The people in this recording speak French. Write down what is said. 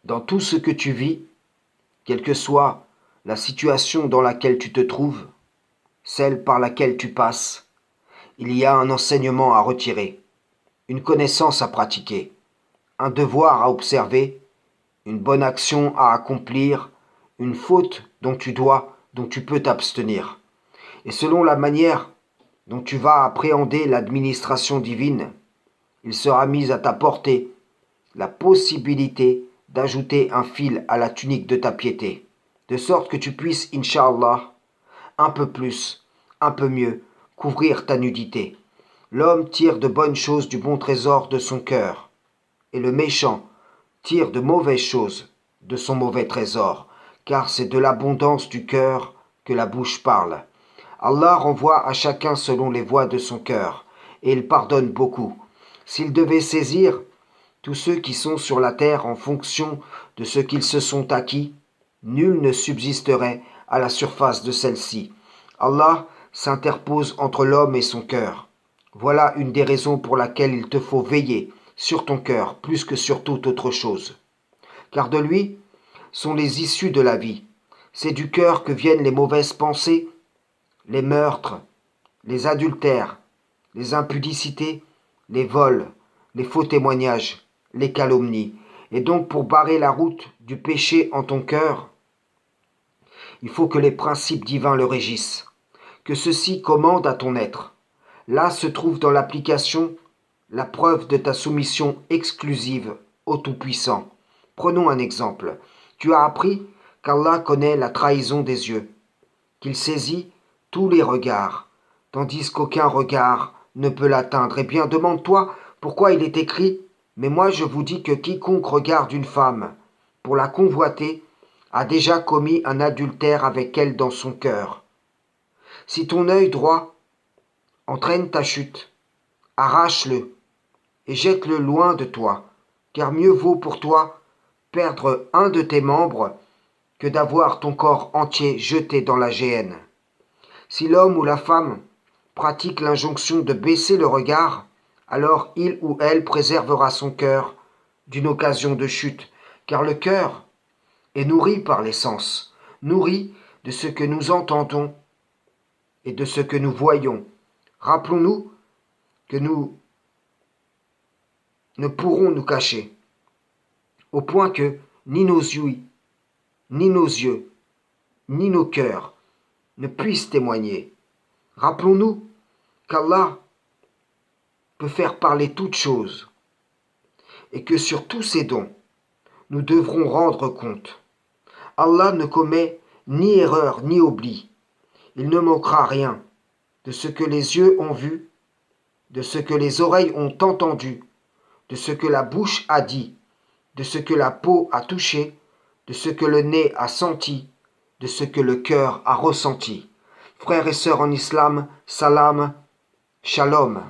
Dans tout ce que tu vis, quelle que soit la situation dans laquelle tu te trouves, celle par laquelle tu passes, il y a un enseignement à retirer, une connaissance à pratiquer, un devoir à observer, une bonne action à accomplir, une faute dont tu peux t'abstenir. Et selon la manière dont tu vas appréhender l'administration divine, il sera mis à ta portée la possibilité d'ajouter un fil à la tunique de ta piété, de sorte que tu puisses, Inch'Allah, un peu plus, un peu mieux, couvrir ta nudité. L'homme tire de bonnes choses du bon trésor de son cœur, et le méchant tire de mauvaises choses de son mauvais trésor, car c'est de l'abondance du cœur que la bouche parle. Allah renvoie à chacun selon les voies de son cœur, et il pardonne beaucoup. S'il devait saisir tous ceux qui sont sur la terre en fonction de ce qu'ils se sont acquis, nul ne subsisterait à la surface de celle-ci. Allah s'interpose entre l'homme et son cœur. Voilà une des raisons pour laquelle il te faut veiller sur ton cœur plus que sur toute autre chose. Car de lui sont les issues de la vie. C'est du cœur que viennent les mauvaises pensées, les meurtres, les adultères, les impudicités, les vols, les faux témoignages, les calomnies. Et donc pour barrer la route du péché en ton cœur, il faut que les principes divins le régissent, que ceci commande à ton être. Là se trouve dans l'application la preuve de ta soumission exclusive au Tout-Puissant. Prenons un exemple. Tu as appris qu'Allah connaît la trahison des yeux, qu'il saisit tous les regards, tandis qu'aucun regard ne peut l'atteindre. Eh bien, demande-toi pourquoi il est écrit « Mais moi je vous dis que quiconque regarde une femme pour la convoiter a déjà commis un adultère avec elle dans son cœur. » Si ton œil droit entraîne ta chute, arrache-le et jette-le loin de toi, car mieux vaut pour toi perdre un de tes membres que d'avoir ton corps entier jeté dans la géhenne. Si l'homme ou la femme pratique l'injonction de baisser le regard, alors il ou elle préservera son cœur d'une occasion de chute, car le cœur est nourri par les sens, nourri de ce que nous entendons et de ce que nous voyons. Rappelons-nous que nous ne pourrons nous cacher, au point que ni nos yeux, ni nos yeux, ni nos cœurs ne puissent témoigner. Rappelons-nous qu'Allah peut faire parler toutes choses et que sur tous ces dons, nous devrons rendre compte. Allah ne commet ni erreur ni oubli. Il ne manquera rien de ce que les yeux ont vu, de ce que les oreilles ont entendu, de ce que la bouche a dit, de ce que la peau a touché, de ce que le nez a senti, de ce que le cœur a ressenti. Frères et sœurs en islam, salam, shalom.